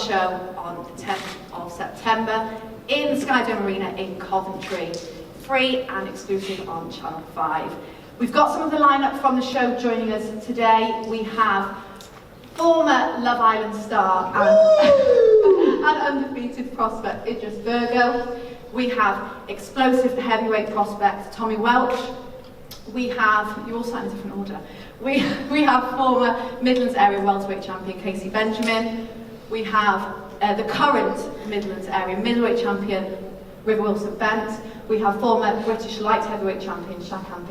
show on the 10th of September in the Sky Dome Arena in Coventry. Free and exclusive on Channel 5. We've got some of the lineup from the show joining us today. We have former Love Island star and undefeated prospect Idris Virgo. We have explosive heavyweight prospect Tommy Welch. We have, you all sat in a different order. We have former Midlands area welterweight champion Casey Benjamin. We have the current Midlands area middleweight champion River Wilson Bent. We have former British light heavyweight champion Shakan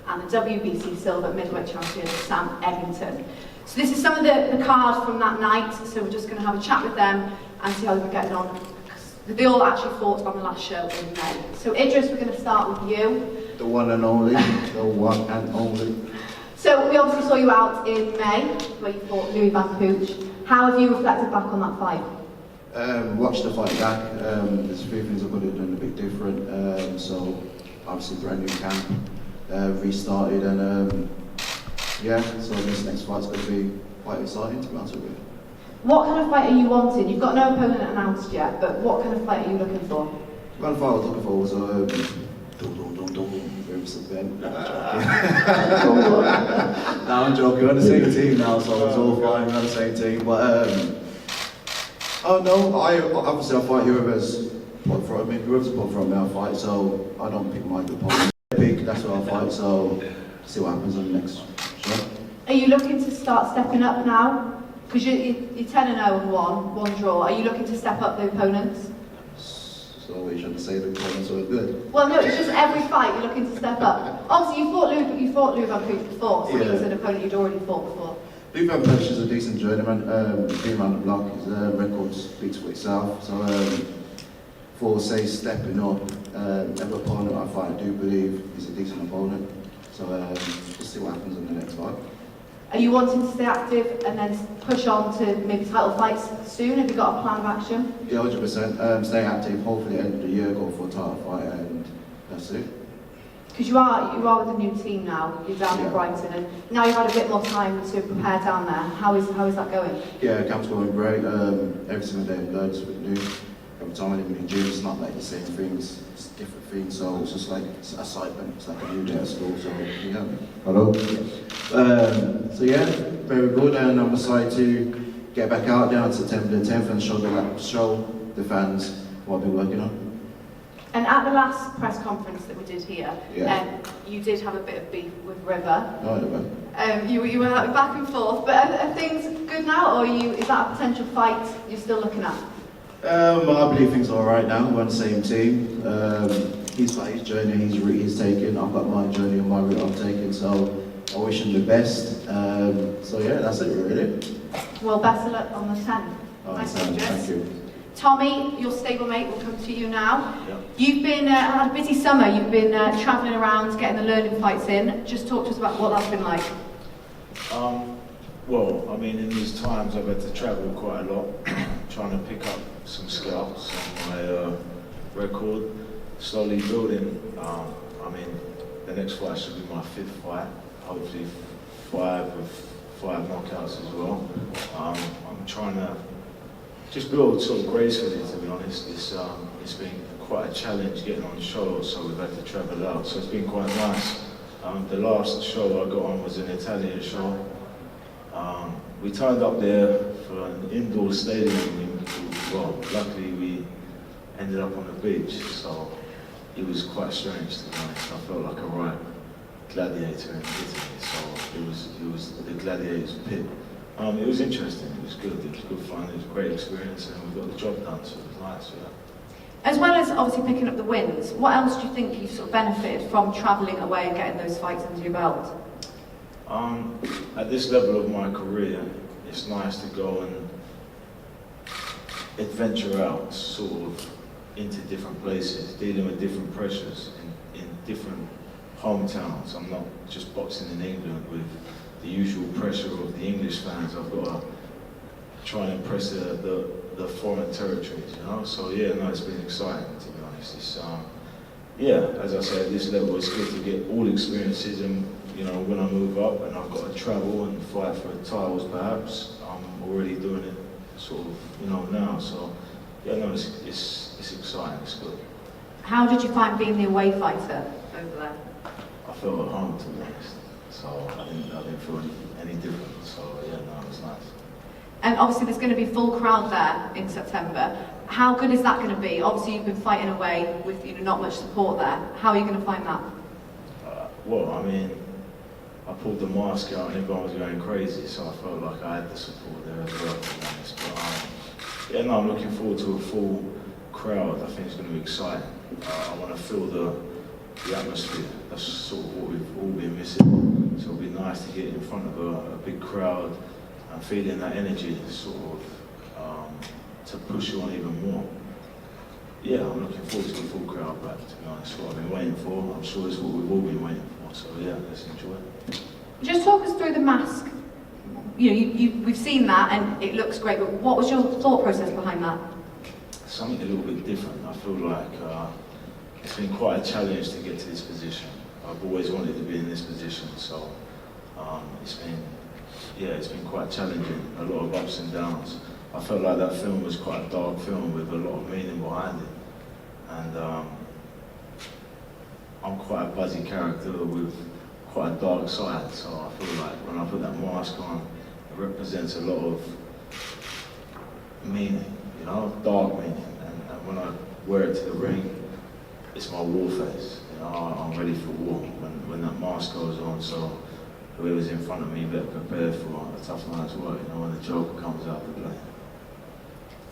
and the WBC silver middleweight champion Sam Eggington. So this is some of the cards from that night, so we're just going to have a chat with them and see how they were getting on. They all actually fought on the last show in May. So Idris, we're going to start with you. The one and only, the one and only. So we obviously saw you out in May, where you fought Louis Van Pooch. How have you reflected back on that fight? Watched the fight back. There's a few things I could have done a bit different. So obviously brand new camp, restarted, and yeah. So this next fight's going to be quite exciting, to be honest with you. What kind of fight are you wanting? You've got no opponent announced yet, but what kind of fight are you looking for? The kind of fight I was looking for was event. No, I'm joking. We're on the same team now, so it's all fine. We're on the same team. But oh no, obviously I fight whoever's put for me. Whoever's put for me, I fight. So I don't pick my opponent. Pick. That's what I fight. So see what happens on the next show. Are you looking to start stepping up now? Because you're 10-0 and one draw. Are you looking to step up the opponents? So we shouldn't say the opponents were good. Well, no, it's just every fight you're looking to step up. Obviously, you fought Louis Van Pooch before, so he was an opponent you'd already fought before. Louis Van Pooch is a decent journeyman. Being around the block, his record speaks for itself. So for say stepping up, every opponent I fight, I do believe is a decent opponent. So we'll see what happens in the next fight. Are you wanting to stay active and then push on to maybe title fights soon? Have you got a plan of action? Yeah, 100%. Stay active, hopefully at the end of the year, go for a title fight, and that's it. Because you are with a new team now, you're down in Brighton, and now you've had a bit more time to prepare down there. How is that going? Yeah, camp's going great. Every single day I learn something new. Every time I live in the gym, it's not like the same things, it's different things, so it's just like it's excitement, it's like a new day at school, so yeah. Hello? So yeah, very good, and I'm excited to get back out there on September the 10th and show the fans what I've been working on. And at the last press conference that we did here, you did have a bit of beef with River. No, I don't. You were back and forth, but are things good now, or is that a potential fight you're still looking at? I believe things are alright now. We're on the same team. He's got his journey he's taken. I've got my journey and my route I'm taking. So I wish him the best. So yeah, that's it really. Well, best of luck on the 10th. Nice to meet you. Thank you. Tommy, your stablemate, will come to you now. Yep. You've been had a busy summer. You've been travelling around, getting the learning fights in. Just talk to us about what that's been like. Well, I mean, in these times I've had to travel quite a lot, trying to pick up some scouts on my record, slowly building. I mean, the next fight should be my 5th fight, hopefully 5 knockouts as well. I'm trying to just build sort of gracefully, to be honest. It's been quite a challenge getting on shows, so we've had to travel out, so it's been quite nice. The last show I got on was an Italian show. We turned up there for an indoor stadium. Well, luckily we ended up on the beach, so it was quite strange, to be honest. I felt like a right gladiator in Italy, so it was the gladiator's pit. It was interesting, it was good fun, it was a great experience, and we got the job done, so it was nice, yeah. As well as obviously picking up the wins, what else do you think you've sort of benefited from travelling away and getting those fights under your belt? At this level of my career, it's nice to go and adventure out, sort of, into different places, dealing with different pressures in different hometowns. I'm not just boxing in England with the usual pressure of the English fans. I've got to try and impress the foreign territories, you know? So yeah, no, it's been exciting, to be honest. It's, yeah, as I say, at this level, it's good to get all experiences, and you know, when I move up and I've got to travel and fight for titles perhaps, I'm already doing it sort of, now. So, yeah, no, it's exciting, it's good. How did you find being the away fighter over there? I felt at home, to be honest. So I didn't feel any different. So yeah, no, it was nice. And obviously there's going to be full crowd there in September. How good is that going to be? Obviously you've been fighting away with not much support there. How are you going to find that? Well, I mean, I pulled the mask out and everyone was going crazy, so I felt like I had the support there as well, to be honest. But yeah, no, I'm looking forward to a full crowd. I think it's going to be exciting. I want to feel the atmosphere. That's sort of what we've all been missing. So it'll be nice to get in front of a big crowd and feeling that energy, sort of, to push you on even more. Yeah, I'm looking forward to a full crowd back, to be honest. What I've been waiting for. I'm sure it's what we've all been waiting for. So yeah, let's enjoy it. Just talk us through the mask. We've seen that and it looks great, but what was your thought process behind that? Something a little bit different. I feel like it's been quite a challenge to get to this position. I've always wanted to be in this position, so it's been quite challenging. A lot of ups and downs. I felt like that film was quite a dark film with a lot of meaning behind it, and I'm quite a buzzy character with quite a dark side. So I feel like when I put that mask on, it represents a lot of meaning. Dark meaning, and when I wear it to the ring, it's my war face. I'm ready for war when that mask goes on. So whoever's in front of me better prepare for a tough night's work. When the Joker comes out to play.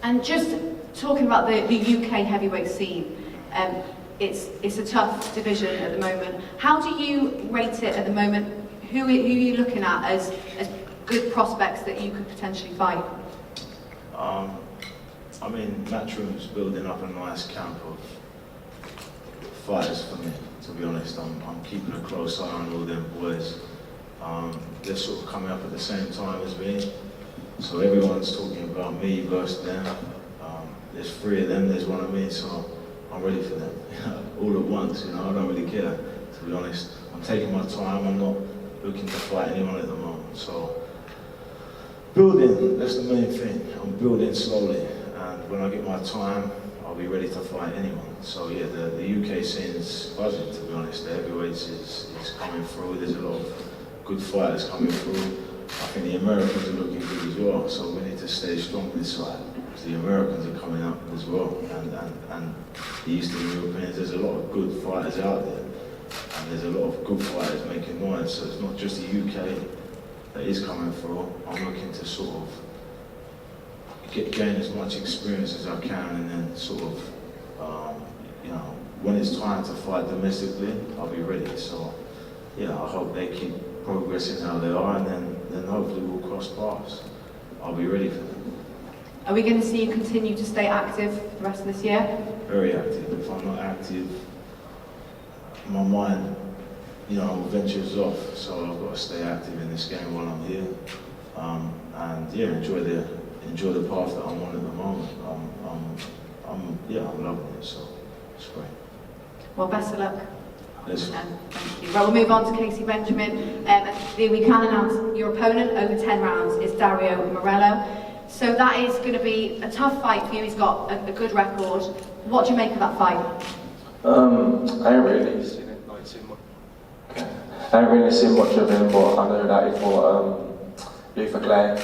And just talking about the UK heavyweight scene, it's a tough division at the moment. How do you rate it at the moment? Who are you looking at as good prospects that you could potentially fight? I mean, Matchroom's building up a nice camp of fighters for me, to be honest. I'm keeping a close eye on all them boys. They're sort of coming up at the same time as me. So everyone's talking about me versus them. There's 3 of them, there's 1 of me, so I'm ready for them. All at once, I don't really care, to be honest. I'm taking my time, I'm not looking to fight anyone at the moment. So, building, that's the main thing. I'm building slowly. And when I get my time, I'll be ready to fight anyone. So yeah, the UK scene's buzzing, to be honest. The heavyweights is coming through. There's a lot of good fighters coming through. I think the Americans are looking good as well. So we need to stay strong this side, because the Americans are coming up as well. And the Eastern Europeans, there's a lot of good fighters out there. And there's a lot of good fighters making noise. So it's not just the UK that is coming through. I'm looking to sort of gain as much experience as I can, and then sort of, when it's time to fight domestically, I'll be ready. So, yeah, I hope they keep progressing how they are, and then hopefully we'll cross paths. I'll be ready for them. Are we going to see you continue to stay active the rest of this year? Very active. If I'm not active, my mind, ventures off. So I've got to stay active in this game while I'm here, and yeah, enjoy the path that I'm on at the moment. I'm loving it, so it's great. Well, best of luck. Yes. Thank you. Well, we'll move on to Casey Benjamin. We can announce your opponent over 10 rounds is Dario Morello. So that is going to be a tough fight for you. He's got a good record. What do you make of that fight? I ain't really seen it, I ain't really seen much of him, but I know that he fought Luther Clay,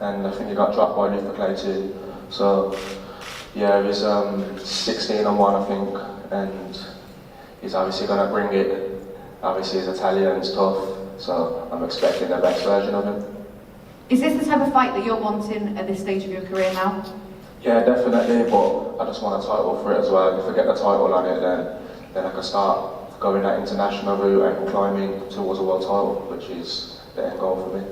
and I think he got dropped by Luther Clay too. So yeah, he's 16-1, I think, and he's obviously going to bring it. Obviously he's Italian, he's tough, so I'm expecting the best version of him. Is this the type of fight that you're wanting at this stage of your career now? Yeah, definitely, but I just want a title for it as well. If I get the title on it, then I can start going that international route and climbing towards a world title, which is the end goal for me.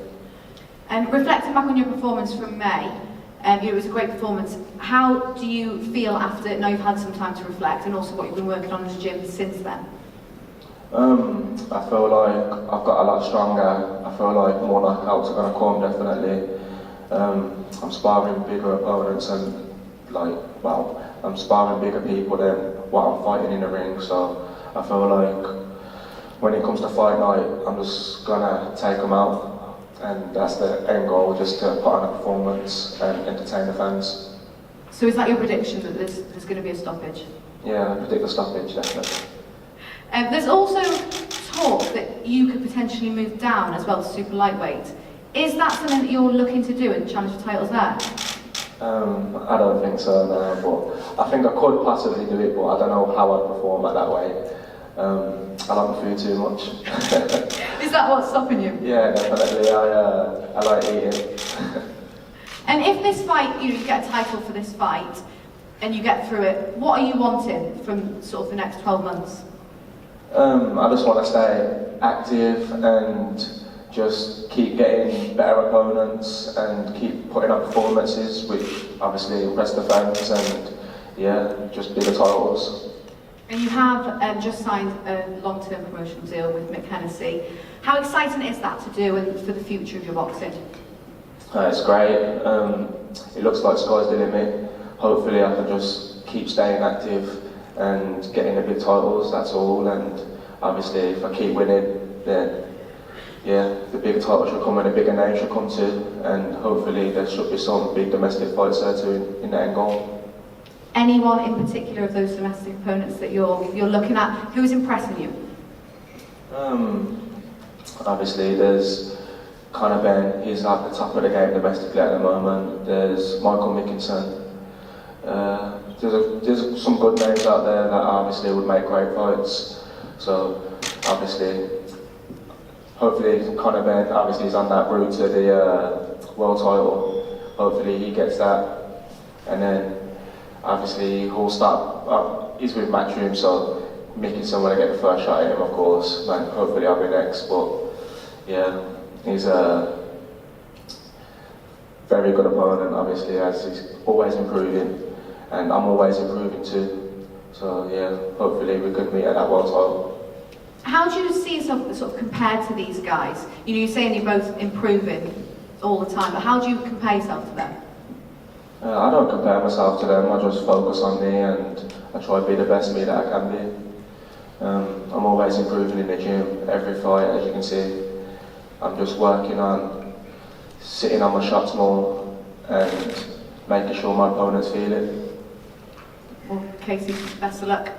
And reflecting back on your performance from May, it was a great performance. How do you feel after, now you've had some time to reflect, and also what you've been working on in the gym since then? I feel like I've got a lot stronger. I feel like more knockouts are going to come, definitely. I'm sparring bigger opponents and I'm sparring bigger people than what I'm fighting in the ring. So I feel like when it comes to fight night, I'm just going to take them out. and that's the end goal, just to put on a performance and entertain the fans. So is that your prediction that there's going to be a stoppage? Yeah, I predict the stoppage, definitely. There's also talk that you could potentially move down as well to super lightweight. Is that something that you're looking to do and challenge for titles there? I don't think so, no, but I think I could possibly do it, but I don't know how I'd perform at that weight. I like my food too much. Is that what's stopping you? Yeah, definitely. I like eating. And if this fight, you get a title for this fight, and you get through it, what are you wanting from sort of the next 12 months? I just want to stay active and just keep getting better opponents and keep putting up performances which obviously impress the fans and yeah, just bigger titles. And you have just signed a long-term promotional deal with Hennessy. How exciting is that to do and for the future of your boxing? It's great. It looks like sky's the limit. Hopefully I can just keep staying active and getting the big titles, that's all. And obviously if I keep winning, then yeah, the bigger title should come and a bigger name should come too. And hopefully there should be some big domestic fights there too in the end goal. Anyone in particular of those domestic opponents that you're looking at, who's impressing you? Obviously there's Conor Ben, he's at the top of the game domestically at the moment. There's Michael Mickinson. There's some good names out there that obviously would make great fights. So obviously, hopefully Conor Ben obviously is on that route to the world title. Hopefully he gets that, and then obviously he'll start. He's with Matchroom, so Mickinson when I get the first shot at him, of course. And hopefully I'll be next. But yeah, he's a very good opponent. Obviously, as he's always improving. And I'm always improving too. So yeah, hopefully we could meet at that world title. How do you see yourself sort of compared to these guys? You're saying you're both improving all the time, but how do you compare yourself to them? I don't compare myself to them, I just focus on me and I try to be the best me that I can be. I'm always improving in the gym, every fight, as you can see. I'm just working on sitting on my shots more and making sure my opponents feel it. Well, Casey, best of luck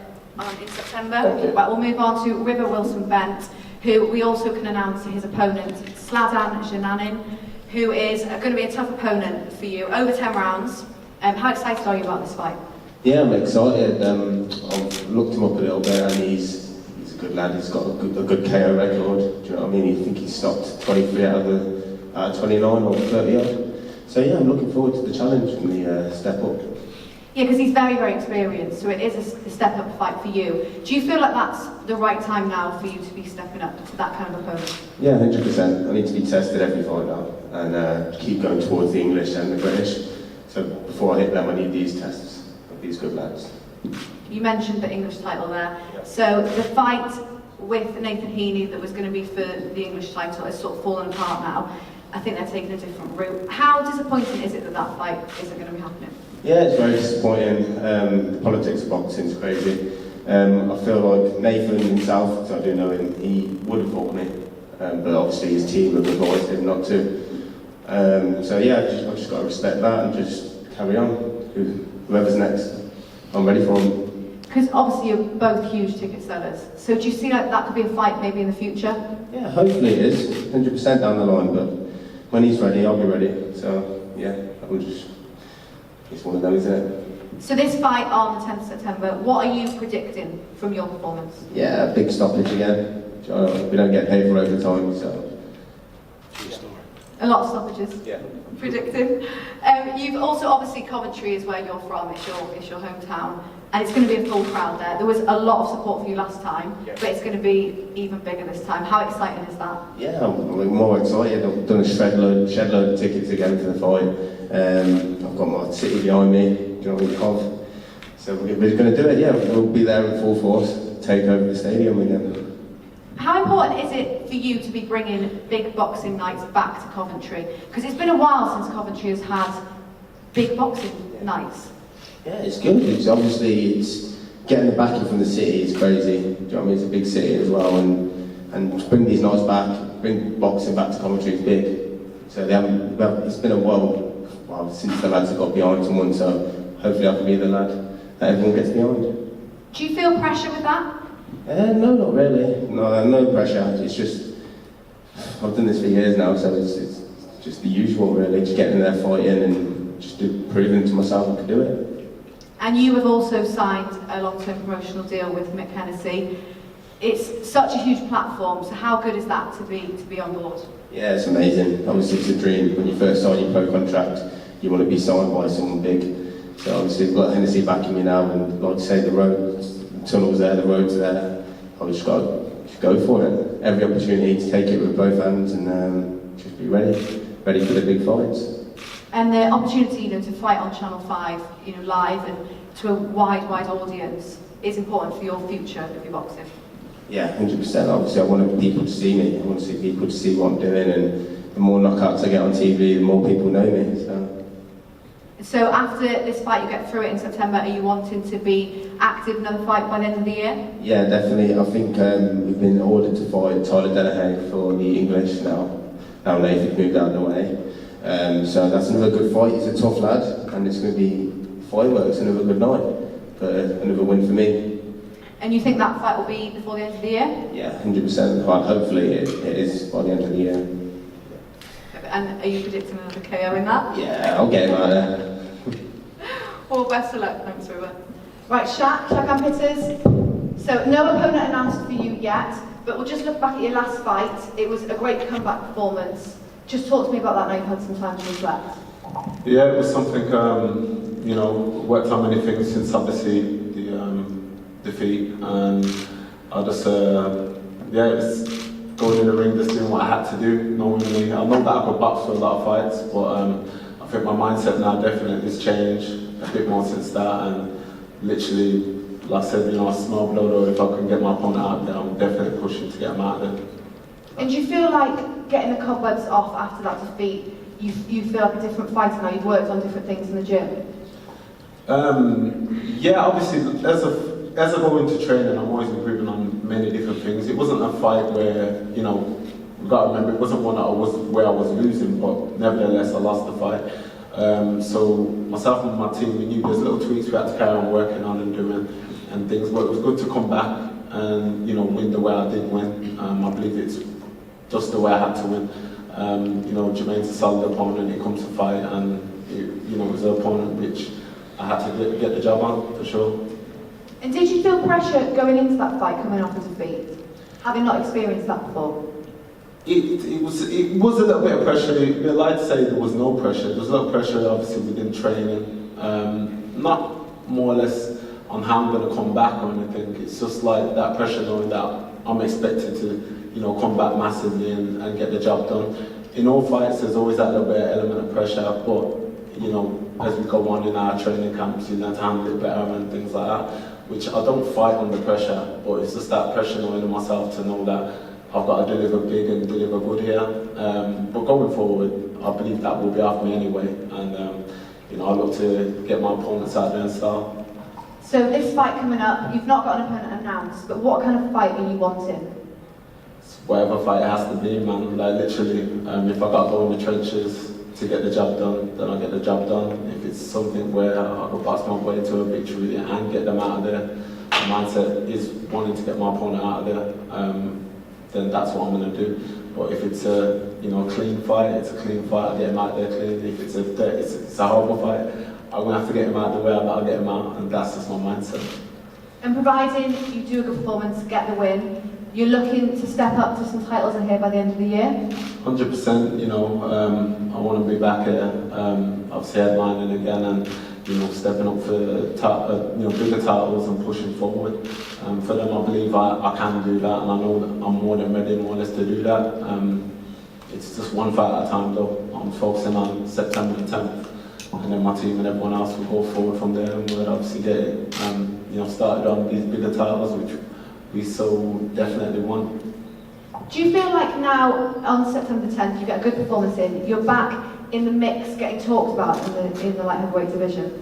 in September. Thank you. Right, we'll move on to River Wilson Bent, who we also can announce his opponent, Sladan Jananin, who is going to be a tough opponent for you, over 10 rounds. How excited are you about this fight? Yeah, I'm excited. I've looked him up a little bit and he's a good lad. He's got a good KO record. Do you know what I mean? I think he stopped 23 out of 29 or 30 odd. So yeah, I'm looking forward to the challenge and the step up. Yeah, because he's very, very experienced, so it is a step-up fight for you. Do you feel like that's the right time now for you to be stepping up to that kind of opponent? Yeah, 100%. I need to be tested every fight now and keep going towards the English and the British. So before I hit them, I need these tests of these good lads. You mentioned the English title there. Yeah. So the fight with Nathan Heaney that was going to be for the English title has sort of fallen apart now. I think they're taking a different route. How disappointing is it that that fight isn't going to be happening? Yeah, it's very disappointing. The politics of boxing is crazy. I feel like Nathan himself, because I do know him, he would have fought me, but obviously his team have advised him not to. So yeah, I've just got to respect that and just carry on. Whoever's next, I'm ready for him. Because obviously you're both huge ticket sellers. So do you see like that could be a fight maybe in the future? Yeah, hopefully it is. 100% down the line, but when he's ready, I'll be ready. So yeah, it's one of those, isn't it? So this fight on the 10th of September, what are you predicting from your performance? Yeah, a big stoppage again. We don't get paid for overtime, so. True story. A lot of stoppages. Yeah. Predicting. You've also obviously Coventry is where you're from. It's your hometown, and it's going to be a full crowd there. There was a lot of support for you last time, but it's going to be even bigger this time. How exciting is that? Yeah, I'm more excited. I've done a shed load of tickets again for the fight. I've got my city behind me, do you know what I mean, Cov. So we're going to do it, yeah. We'll be there in full force, take over the stadium again. How important is it for you to be bringing big boxing nights back to Coventry? Because it's been a while since Coventry has had big boxing nights. Yeah, it's good. It's getting the backing from the city is crazy. Do you know what I mean? It's a big city as well, and to bring these nights back, bring boxing back to Coventry is big. So they haven't. Well, it's been a while since the lads have got behind someone. So hopefully I can be the lad that everyone gets behind. Do you feel pressure with that? No, not really. No pressure. It's just I've done this for years now, so it's just the usual really. Just getting in there fighting and just proving to myself I can do it. And you have also signed a long-term promotional deal with Mick Hennessy. It's such a huge platform, so how good is that to be on board? Yeah, it's amazing. Obviously it's a dream. When you first sign your pro contract, you want to be signed by someone big. So obviously we've got Hennessy backing me now, and like I say, the tunnel's there, the road's there. I've just got to go for it. Every opportunity to take it with both hands and just be ready for the big fights. And the opportunity, to fight on Channel 5, live and to a wide audience is important for your future of your boxing. Yeah, 100%. Obviously, I want people to see me. I want to see people to see what I'm doing, and the more knockouts I get on TV, the more people know me. So after this fight, you get through it in September, are you wanting to be active in another fight by the end of the year? Yeah, definitely. I think we've been ordered to fight Tyler Delahaye for the English now. Now Nathan moved out of the way. So that's another good fight. He's a tough lad, and it's going to be fireworks, another good night. But another win for me. And you think that fight will be before the end of the year? Yeah, 100%. Hopefully it is by the end of the year. And are you predicting another KO in that? Yeah, I'll get him out of there. Well, best of luck. Thanks, Ruben. Right, Shakan Pitters. So no opponent announced for you yet, but we'll just look back at your last fight. It was a great comeback performance. Just talk to me about that now you've had some time to reflect. Yeah, it was something, worked on many things since obviously the defeat, and I just, it's going in the ring, just doing what I had to do. Normally, I know that I could box for a lot of fights, but I think my mindset now definitely has changed a bit more since that, and literally, like I said, I smell blood, or if I can get my opponent out there, I'm definitely pushing to get him out there. And do you feel like getting the cobwebs off after that defeat, you feel like a different fighter now? You've worked on different things in the gym? Yeah, obviously, as I go into training, I'm always improving on many different things. It wasn't a fight where, we've got to remember, it wasn't one that where I was losing, but nevertheless, I lost the fight. So myself and my team, we knew there's little tweaks we had to carry on working on and doing and things, but it was good to come back and, win the way I did win. I believe it's just the way I had to win. Jermaine's a solid opponent, it comes to fight, and it was an opponent which I had to get the job on, for sure. And did you feel pressure going into that fight, coming off a defeat, having not experienced that before? It was a little bit of pressure. I'd like to say there was no pressure. There was a lot of pressure, obviously, within training. Not more or less on how I'm going to come back or anything. It's just like that pressure knowing that I'm expected to, come back massively and get the job done. In all fights, there's always that little bit of element of pressure, but, as we go on in our training camps, you learn to handle it better and things like that, which I don't fight under pressure, but it's just that pressure knowing in myself to know that I've got to deliver big and deliver good here. But going forward, I believe that will be after me anyway, and I look to get my opponents out there and start. So this fight coming up, you've not got an opponent announced, but what kind of fight are you wanting? Whatever fight it has to be, man. Like literally, if I got to go in the trenches to get the job done, then I'll get the job done. If it's something where I could box my way to a victory and get them out of there, my mindset is wanting to get my opponent out of there, then that's what I'm going to do. But if it's a clean fight, it's a clean fight, I'll get him out there clean. If it's a horrible fight, I'm going to have to get him out of the way, I'll get him out, and that's just my mindset. And providing you do a good performance, get the win, you're looking to step up to some titles in here by the end of the year? 100%, I want to be back here, obviously headlining again and, stepping up for bigger titles and pushing forward. For them, I believe I can do that, and I know that I'm more than ready, more or less, to do that. It's just one fight at a time, though. I'm focusing on September the 10th, and then my team and everyone else will go forward from there, and we'll obviously get it, started on these bigger titles, which we so definitely want. Do you feel like now, on September 10th, you get a good performance in, you're back in the mix, getting talked about in the light heavyweight division?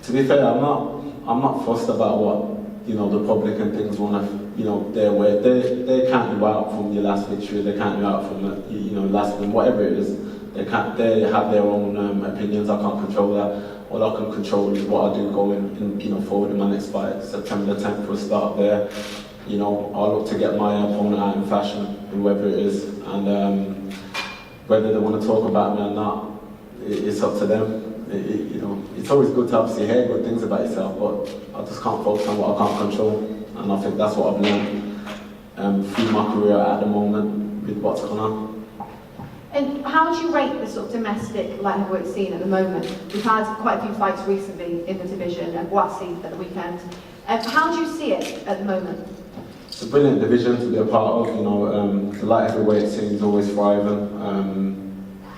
To be fair, I'm not fussed about what the public and things want to their way. They count you out from your last victory. They count you out from last win, whatever it is. they have their own opinions. I can't control that. All I can control is what I do going forward in my next fight. September the 10th will start there. I'll look to get my opponent out in fashion, whoever it is, and whether they want to talk about me or not, it's up to them. It's always good to obviously hear good things about yourself, but I just can't focus on what I can't control, and I think that's what I've learned through my career at the moment with what's going on. And how do you rate the sort of domestic light heavyweight scene at the moment? We've had quite a few fights recently in the division, and Boise at the weekend. How do you see it at the moment? It's a brilliant division to be a part of. The light heavyweight scene is always thriving.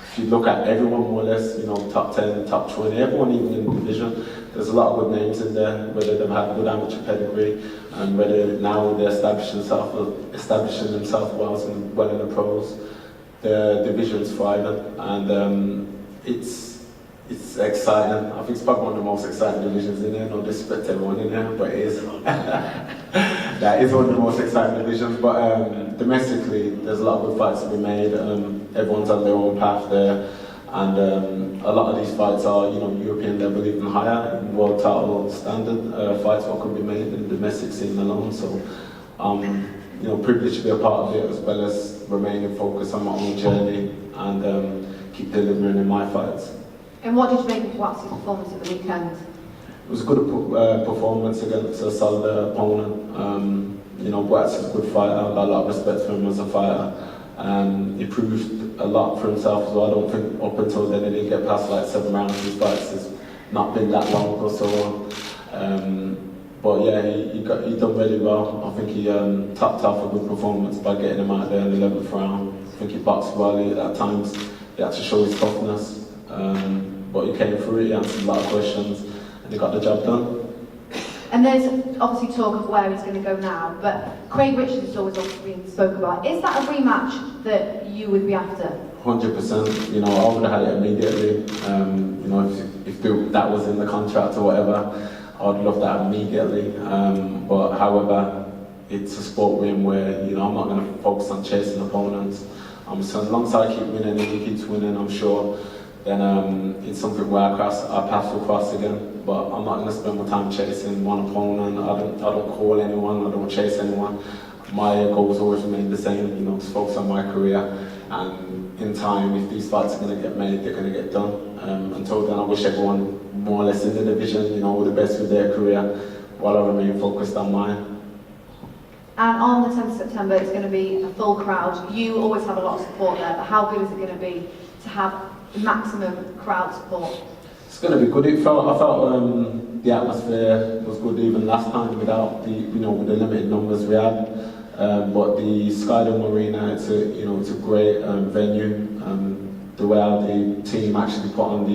If you look at everyone more or less, top 10, top 20, everyone even in the division, there's a lot of good names in there, whether they've had good amateur pedigree, and whether now they're establishing themselves well in the pros. The division's thriving, and it's exciting. I think it's probably one of the most exciting divisions in there. No disrespect to everyone in there, but it is. That is one of the most exciting divisions. But domestically, there's a lot of good fights to be made. Everyone's on their own path there, and a lot of these fights are, European level, even higher, world title standard fights. What can be made in the domestic scene alone. So, privileged to be a part of it, as well as remaining focused on my own journey and keep delivering in my fights. And what did you make of Watts' performance at the weekend? It was a good performance against a solid opponent. Watts is a good fighter. I've got a lot of respect for him as a fighter. He proved a lot for himself as well. I don't think up until then he didn't get past like 7 rounds. His fights has not been that long or so on. But yeah, he done really well. I think he topped off a good performance by getting him out there in the 11th round. I think he boxed well. At times he had to show his toughness. But he came through it, he answered a lot of questions, and he got the job done. And there's obviously talk of where he's going to go now, but Craig Richards is always being spoke about. Is that a rematch that you would be after? 100%. I would have had it immediately. If that was in the contract or whatever, I would love that immediately. But however, it's a sport where I'm not going to focus on chasing opponents. So as long as I keep winning and he keeps winning, I'm sure, then it's something where our paths will cross again. But I'm not going to spend my time chasing one opponent. I don't call anyone, I don't chase anyone. My goals always remain the same, to focus on my career. And in time, if these fights are going to get made, they're going to get done. Until then, I wish everyone more or less in the division, all the best with their career, while I remain focused on mine. And on the 10th of September, it's going to be a full crowd. You always have a lot of support there, but how good is it going to be to have maximum crowd support? It's going to be good. I felt the atmosphere was good even last time without with the limited numbers we had. But the Skydome Arena, it's a great venue. The way how the team actually put on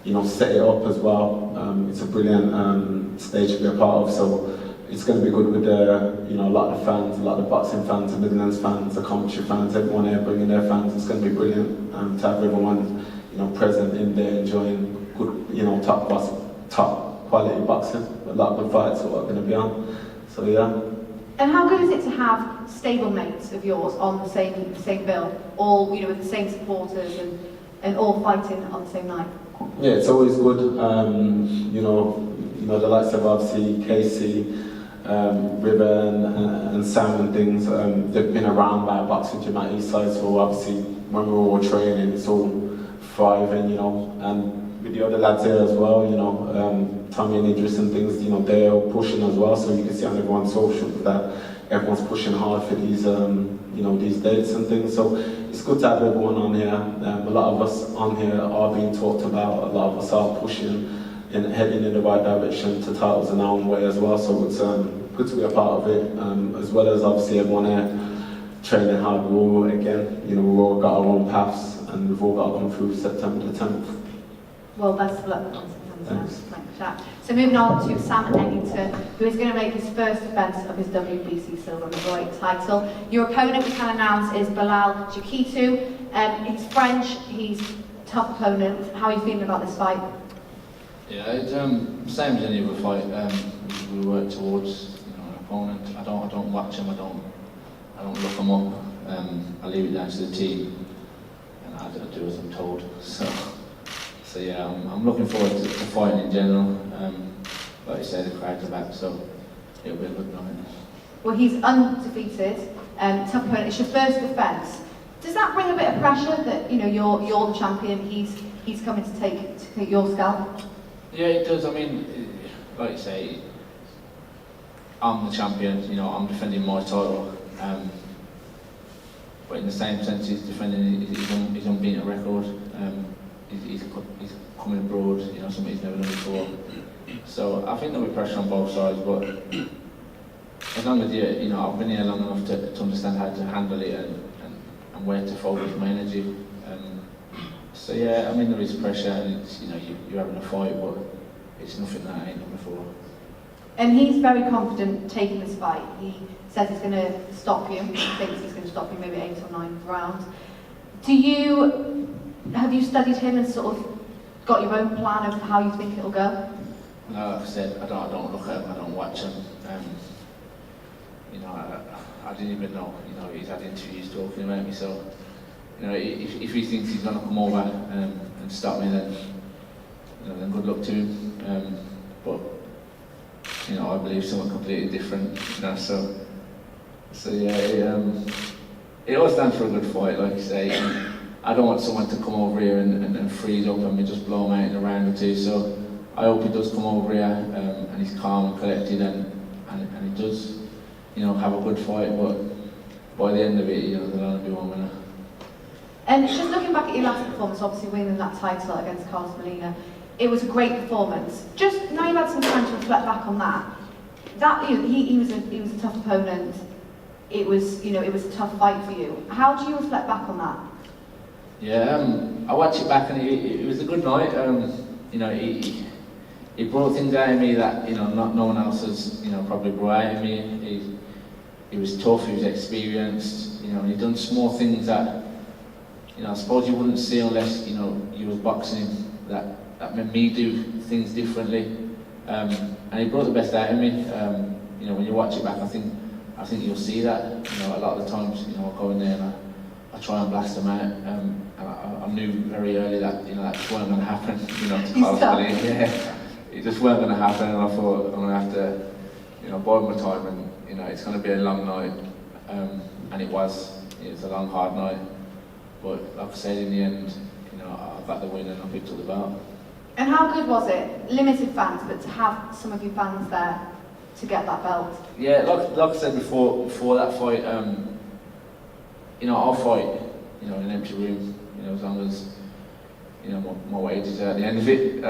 the set it up as well. It's a brilliant stage to be a part of. So it's going to be good with a lot of the fans, a lot of the boxing fans, the Midlands fans, the Coventry fans, everyone here bringing their fans. It's going to be brilliant to have everyone present in there enjoying good top quality boxing. A lot of good fights that are going to be on. So yeah. And how good is it to have stablemates of yours on the same bill, all with the same supporters and all fighting on the same night? Yeah, it's always good. The likes of obviously Casey, River and Sam and things. They've been around by boxing gym at Eastside, so obviously when we were all training, it's all thriving, and with the other lads here as well, Tommy and Idris and things, they're all pushing as well, so you can see on everyone's social that everyone's pushing hard for these, these dates and things. So it's good to have everyone on here. A lot of us on here are being talked about. A lot of us are pushing and heading in the right direction to titles in our own way as well. So it's good to be a part of it, as well as obviously everyone here training hard. We've all got our own paths, and we've all got to come through September the 10th. Well, best of luck on September 10th. So moving on to Sam Eggington, who is going to make his first defence of his WBC silver middleweight title. Your opponent, we can announce, is Bilal Jakitou. He's French, he's a tough opponent. How are you feeling about this fight? Yeah, it's same as any other fight. We work towards an opponent. I don't watch him. I don't look him up. I leave it down to the team. and I do as I'm told. So yeah, I'm looking forward to fighting in general. Like you say, the crowd's are back, so it'll be a good night. Well, he's undefeated, tough opponent. It's your first defence. Does that bring a bit of pressure that you're the champion? He's coming to take your scalp. Yeah, it does. I mean, like you say, I'm the champion. I'm defending my title. But in the same sense, he's defending his unbeaten record. He's coming abroad. Something he's never done before. So I think there'll be pressure on both sides, but as long as I've been here long enough to understand how to handle it and where to focus my energy. So yeah, I mean there is pressure, and it's you're having a fight, but it's nothing that I ain't done before. And he's very confident taking this fight. He says he's going to stop you. He thinks he's going to stop you maybe 8 or 9 rounds. Have you studied him and sort of got your own plan of how you think it'll go? No, like I said, I don't look at him, I don't watch him. I didn't even know, he's had interviews talking about me, so, if he thinks he's going to come over and stop me, then good luck to him. But, I believe something completely different, so yeah, it all stands for a good fight, like you say. I don't want someone to come over here and freeze up and me just blow him out in a round or two, so I hope he does come over here and he's calm and collected and he does, have a good fight, but by the end of it, there'll only be one winner. And just looking back at your last performance, obviously winning that title against Carlos Molina, it was a great performance. Just now you've had some time to reflect back on that. He was a tough opponent. It was a tough fight for you. How do you reflect back on that? Yeah, I watched it back and it was a good night. He brought things out of me that no one else has probably brought out of me. He was tough. He was experienced. He done small things that I suppose you wouldn't see unless you was boxing. That made me do things differently. And he brought the best out of me. When you watch it back, I think you'll see that. A lot of the times, I go in there and I try and blast them out. And I knew very early that that just weren't going to happen. To Carlos Molina. Yeah, it just weren't going to happen. And I thought I'm going to have to, bide my time, and it's going to be a long night. And it was. It was a long, hard night. But like I said, in the end, I got the win and I picked up the belt. And how good was it? Limited fans, but to have some of your fans there to get that belt. Yeah, like I said before that fight, I'll fight, in an empty room, as long as, my wages are at the end of it.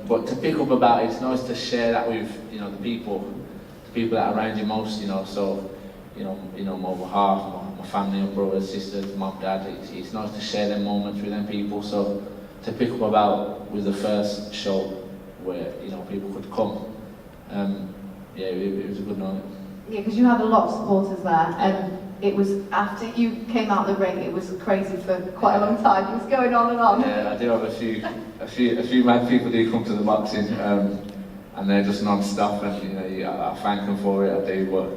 But to pick up about it, it's nice to share that with, the people that are around you most, so, my other half, my family, my brothers, sisters, mum, dad, it's nice to share them moments with them people, so to pick up about with the first show where, people could come, yeah, it was a good night. Yeah, because you had a lot of supporters there, and it was after you came out the ring, it was crazy for quite a long time. It was going on and on. Yeah, I do have a few mad people do come to the boxing, and they're just non-stop, and I thank them for it. I do, but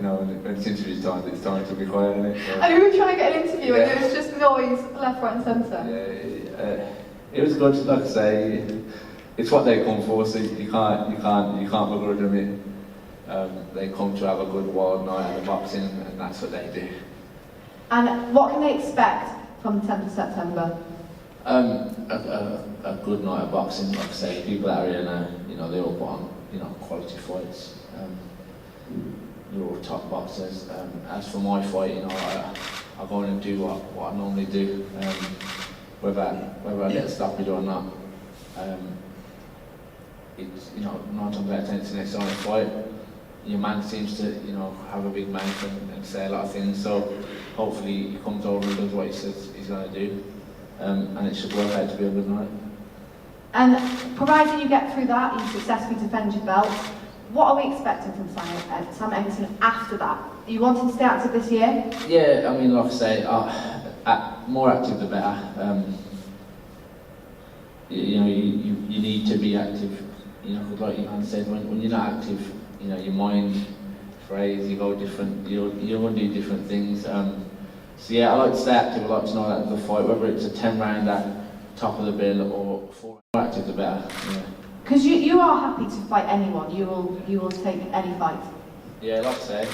when it's interview time, it's time to be quiet, isn't it? So, and we were trying to get an interview, and there was just noise left, right, and centre. Yeah, it was good. Like I say, it's what they come for, so you can't begrudge them it. They come to have a good wild night at the boxing, and that's what they do. And what can they expect from the 10th of September? A good night of boxing, like I say. People that are here now, they all put on, quality fights. They're all top boxers. As for my fight, I go in and do what I normally do. Whether I get stopped or not, it's 9 times out of 10 it's an exciting fight. Your man seems to, have a big mouth and say a lot of things. So hopefully he comes over and does what he says he's going to do, and it should work out to be a good night. And provided you get through that, you successfully defend your belt. What are we expecting from Sam Eggington after that? Are you wanting to stay active this year? Yeah, I mean, like I say, more active the better. You need to be active. Because like Ivan said, when you're not active, your mind frays, you go different. You want to do different things. So yeah, I like to stay active. I like to know that the fight, whether it's a 10-rounder, top of the bill, or 4 active, the better. Yeah. Because you are happy to fight anyone. You will take any fight. Yeah, like I say,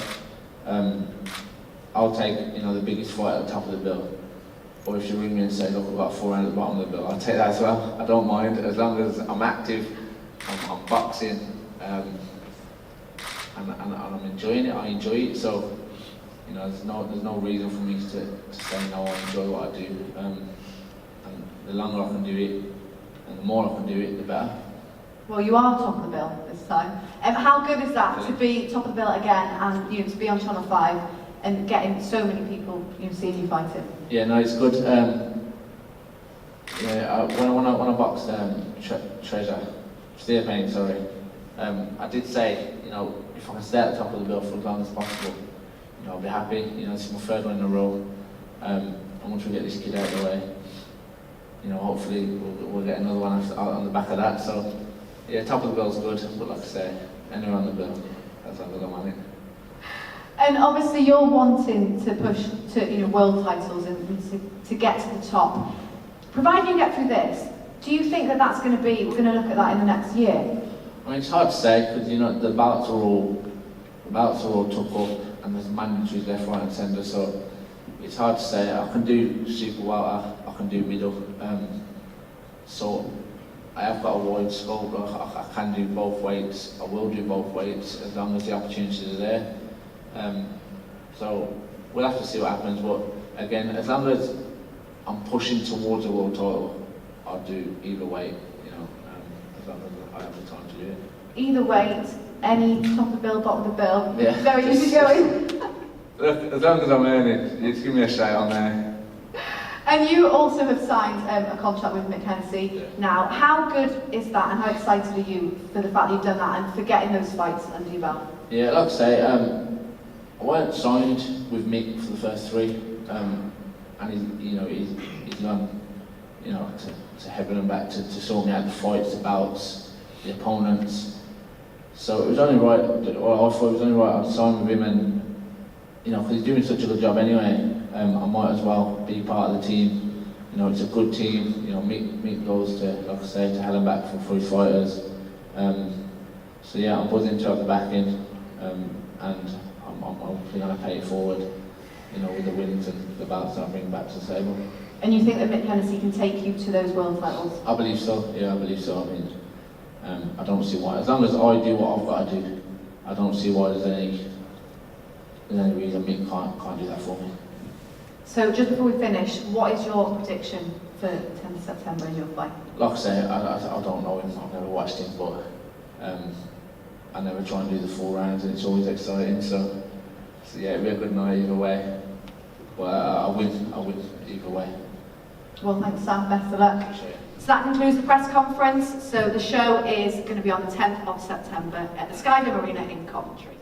I'll take the biggest fight at the top of the bill. Or if you ring me and say, look, I've got 4 rounds at the bottom of the bill, I'll take that as well. I don't mind, as long as I'm active, I'm boxing, and I'm enjoying it. I enjoy it, so there's no reason for me to say no. I enjoy what I do, and the longer I can do it, and the more I can do it, the better. Well, you are top of the bill this time. How good is that to be top of the bill again, and to be on Channel 5 and getting so many people seeing you fighting? Yeah, no, it's good. When I boxed Steve Payne, sorry, I did say, if I can stay at the top of the bill for as long as possible, I'll be happy. This is my 3rd one in a row. And once we get this kid out of the way, hopefully we'll get another one on the back of that. So, yeah, top of the bill's good, but like I say, anywhere on the bill, as long as I'm on it. And obviously you're wanting to push to world titles and to get to the top. Provided you get through this, do you think that that's going to be, we're going to look at that in the next year? I mean, it's hard to say because the ballots are all took up and there's mandatories left, right and centre, so it's hard to say. I can do super welter, I can do middle, so I have got a wide scope. I can do both weights. I will do both weights as long as the opportunities are there. So we'll have to see what happens, but again, as long as I'm pushing towards a world title, I'll do either weight, as long as I have the time to do it. Either weight, any top of the bill, bottom of the bill, Yeah, very easy going. Look, as long as I'm earning, just give me a shout on there. And you also have signed a contract with Mick Hennessy. Yeah. Now, how good is that, and how excited are you for the fact that you've done that and for getting those fights under your belt? Yeah, like I say, I weren't signed with Mick for the first 3, and he's gone, to heaven and back to sort me out the fights, the bouts, the opponents. So it was only right. Well, I thought it was only right I'd sign with him, and because he's doing such a good job anyway, I might as well be part of the team. It's a good team. Mick goes to, like I say, to hell and back for 3 fighters. So yeah, I'm buzzing to have the back in, and I'm hopefully going to pay it forward, with the wins and the bouts that I bring back to the table. And you think that Mick Hennessy can take you to those world titles? I believe so. Yeah, I believe so. I mean, I don't see why. As long as I do what I've got to do, I don't see why there's any reason Mick can't do that for me. So just before we finish, what is your prediction for 10th September in your fight? Like I say, I don't know him. I've never watched him, but I never try and do the 4 rounds, and it's always exciting. So yeah, it'll be a good night either way. But I win either way. Well, thanks, Sam. Best of luck. Appreciate it. So that concludes the press conference. So the show is going to be on the 10th of September at the Skydome Arena in Coventry.